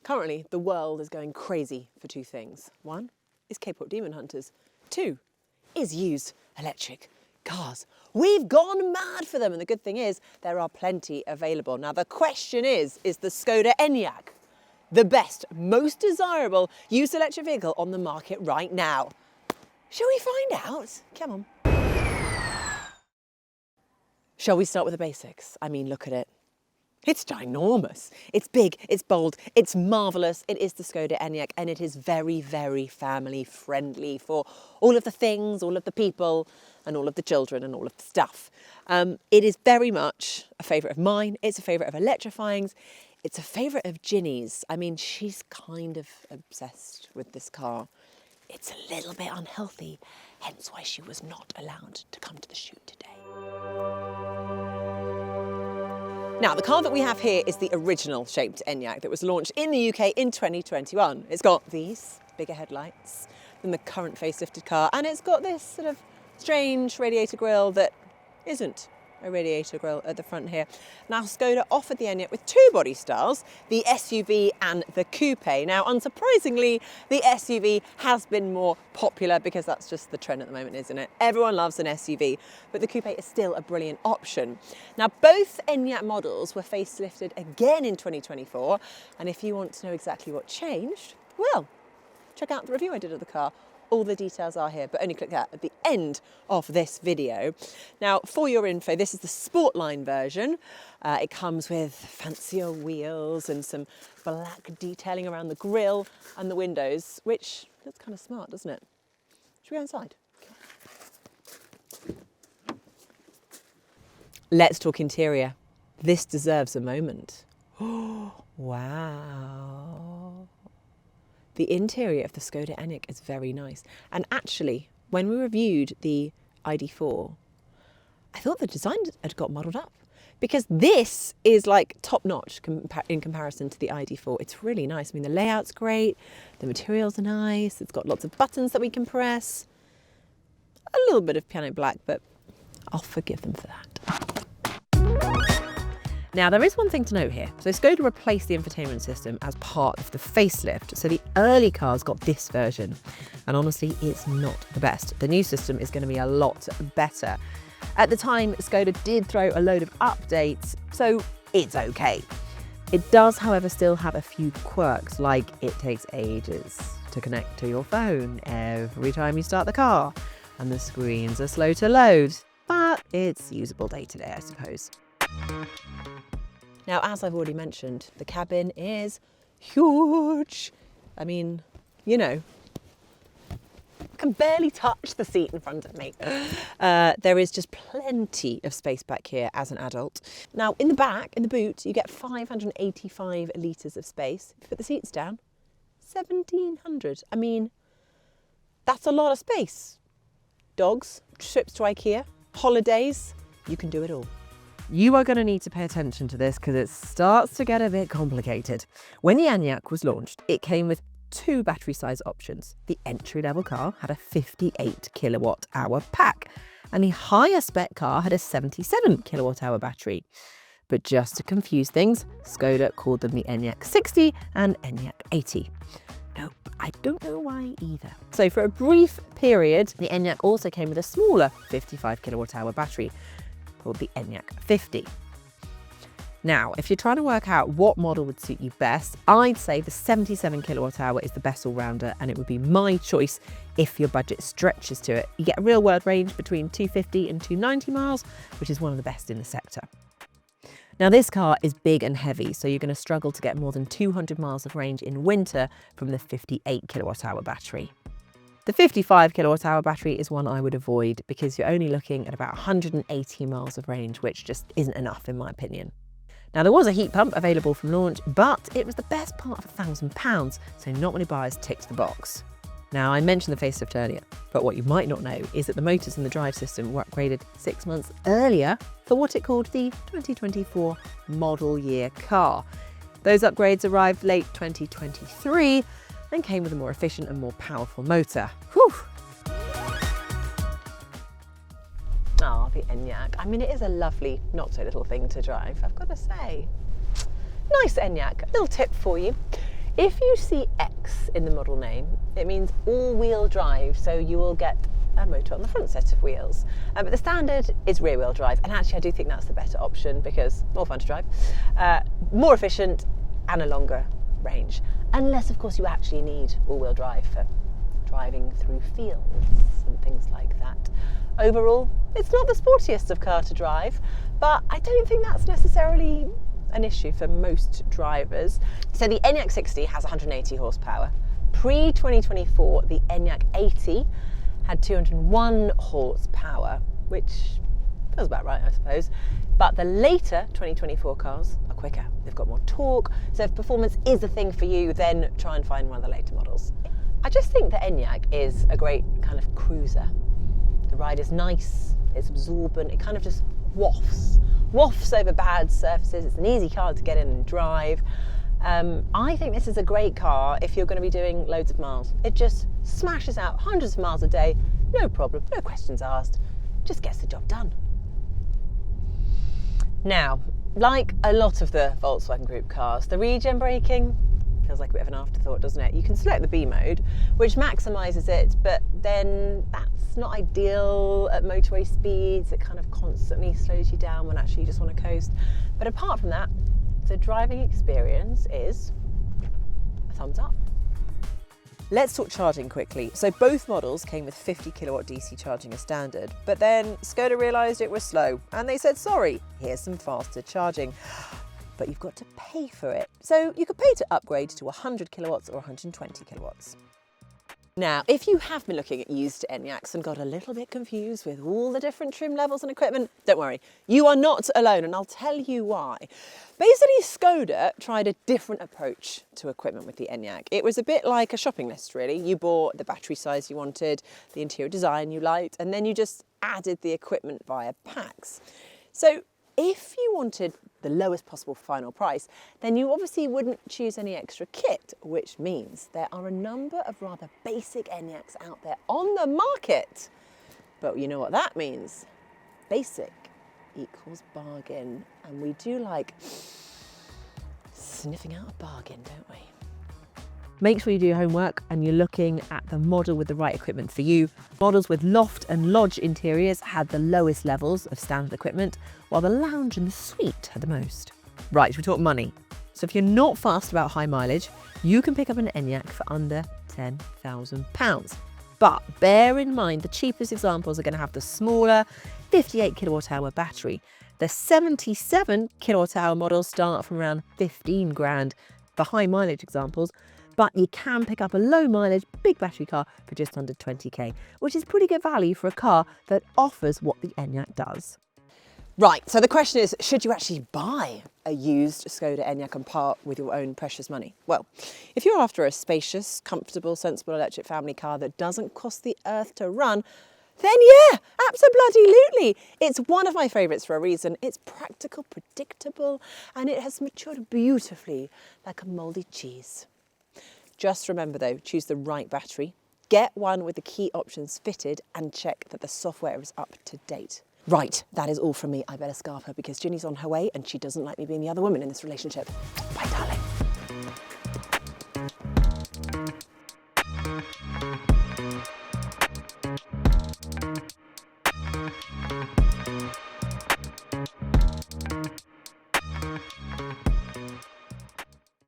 Currently, the world is going crazy for two things. One is K-pop demon hunters. Two is used electric cars. We've gone mad for them, and the good thing is there are plenty available. Now the question is the Škoda Enyaq the best, most desirable used electric vehicle on the market right now? Shall we find out? Come on. Shall we start with the basics? I mean, look at it. It's ginormous. It's big, it's bold, it's marvellous. It is the Škoda Enyaq, and it is very, very family friendly for all of the things, all of the people, and all of the children and all of the stuff. It is very much a favourite of mine. It's a favourite of Electrifying's. It's a favourite of Ginny's. I mean, she's kind of obsessed with this car. It's a little bit unhealthy, hence why she was not allowed to come to the shoot today. Now, the car that we have here is the original shaped Enyaq that was launched in the UK in 2021. It's got these bigger headlights than the current facelifted car, and it's got this sort of strange radiator grille that isn't a radiator grille at the front here. Now, Skoda offered the Enyaq with two body styles, the SUV and the Coupe. Now, unsurprisingly, the SUV has been more popular because that's just the trend at the moment, isn't it? Everyone loves an SUV, but the Coupe is still a brilliant option. Now, both Enyaq models were facelifted again in 2024, and if you want to know exactly what changed, well, check out the review I did of the car. All the details are here, but only click that at the end of this video. Now, for your info, this is the SportLine version. It comes with fancier wheels and some black detailing around the grille and the windows, which looks kind of smart, doesn't it? Should we go inside? Let's talk interior. This deserves a moment. Oh, wow. The interior of the Škoda Enyaq is very nice. And actually, when we reviewed the ID.4, I thought the design had got modelled up, because this is like top notch in comparison to the ID.4. It's really nice. I mean, the layout's great. The materials are nice. It's got lots of buttons that we can press. A little bit of piano black, but I'll forgive them for that. Now, there is one thing to note here. So Skoda replaced the infotainment system as part of the facelift. So the early cars got this version, and honestly, it's not the best. The new system is going to be a lot better. At the time, Skoda did throw a load of updates, so it's okay. It does, however, still have a few quirks, like it takes ages to connect to your phone every time you start the car, and the screens are slow to load, but it's usable day to day, I suppose. Now, as I've already mentioned, the cabin is huge. I mean, you know, I can barely touch the seat in front of me. There is just plenty of space back here as an adult. Now, in the back, in the boot, you get 585 litres of space. If you put the seats down, 1,700. I mean, that's a lot of space. Dogs, trips to IKEA, holidays, you can do it all. You are going to need to pay attention to this because it starts to get a bit complicated. When the Enyaq was launched, it came with two battery size options. The entry-level car had a 58 kilowatt hour pack, and the higher spec car had a 77 kilowatt hour battery. But just to confuse things, Skoda called them the Enyaq 60 and Enyaq 80. No, I don't know why either. So for a brief period, the Enyaq also came with a smaller 55 kilowatt hour battery, called the Enyaq 50. Now, if you're trying to work out what model would suit you best, I'd say the 77 kilowatt hour is the best all-rounder, and it would be my choice if your budget stretches to it. You get a real world range between 250 and 290 miles, which is one of the best in the sector. Now, this car is big and heavy, so you're going to struggle to get more than 200 miles of range in winter from the 58 kilowatt hour battery. The 55 kilowatt hour battery is one I would avoid because you're only looking at about 180 miles of range, which just isn't enough in my opinion. Now, there was a heat pump available from launch, but it was the best part of £1,000, so not many buyers ticked the box. Now, I mentioned the facelift earlier, but what you might not know is that the motors and the drive system were upgraded 6 months earlier for what it called the 2024 model year car. Those upgrades arrived late 2023, and came with a more efficient and more powerful motor. Whew! Ah, the Enyaq. I mean, it is a lovely, not so little thing to drive, I've got to say. Nice Enyaq. A little tip for you. If you see X in the model name, it means all-wheel drive, so you will get a motor on the front set of wheels. But the standard is rear-wheel drive, and actually I do think that's the better option because more fun to drive, more efficient and a longer range. Unless, of course, you actually need all-wheel drive for driving through fields and things like that. Overall, it's not the sportiest of car to drive, but I don't think that's necessarily an issue for most drivers. So the Enyaq 60 has 180 horsepower. Pre-2024, the Enyaq 80 had 201 horsepower, which feels about right, I suppose. But the later 2024 cars are quicker. They've got more torque. So if performance is a thing for you, then try and find one of the later models. I just think the Enyaq is a great kind of cruiser. The ride is nice, it's absorbent, it kind of just wafts over bad surfaces. It's an easy car to get in and drive. I think this is a great car if you're going to be doing loads of miles. It just smashes out hundreds of miles a day, no problem, no questions asked, just gets the job done. Now, like a lot of the Volkswagen Group cars, the regen braking feels like a bit of an afterthought, doesn't it? You can select the B mode, which maximises it, but then that's not ideal at motorway speeds. It kind of constantly slows you down when actually you just want to coast. But apart from that, the driving experience is a thumbs up. Let's talk charging quickly. So both models came with 50 kilowatt DC charging as standard, but then Skoda realised it was slow and they said, sorry, here's some faster charging. But you've got to pay for it. So you could pay to upgrade to 100 kilowatts or 120 kilowatts. Now, if you have been looking at used Enyaqs and got a little bit confused with all the different trim levels and equipment, don't worry, you are not alone, and I'll tell you why. Basically, Skoda tried a different approach to equipment with the Enyaq. It was a bit like a shopping list, really. You bought the battery size you wanted, the interior design you liked, and then you just added the equipment via packs. So if you wanted the lowest possible final price, then you obviously wouldn't choose any extra kit, which means there are a number of rather basic Enyaqs out there on the market. But you know what that means? Basic equals bargain. And we do like sniffing out a bargain, don't we? Make sure you do your homework and you're looking at the model with the right equipment for you. Models with loft and lodge interiors had the lowest levels of standard equipment, while the lounge and the suite had the most. Right, we talk money. So if you're not fast about high mileage, you can pick up an Enyaq for under £10,000. But bear in mind, the cheapest examples are going to have the smaller 58 kilowatt hour battery. The 77 kilowatt hour models start from around 15 grand for high mileage examples. But you can pick up a low mileage, big battery car for just under 20k, which is pretty good value for a car that offers what the Enyaq does. Right, so the question is, should you actually buy a used Skoda Enyaq and part with your own precious money? Well, if you're after a spacious, comfortable, sensible electric family car that doesn't cost the earth to run, then yeah, abso-bloody-lutely. It's one of my favourites for a reason. It's practical, predictable, and it has matured beautifully like a mouldy cheese. Just remember though, choose the right battery, get one with the key options fitted, and check that the software is up to date. Right, that is all from me. I better scarf her because Ginny's on her way and she doesn't like me being the other woman in this relationship.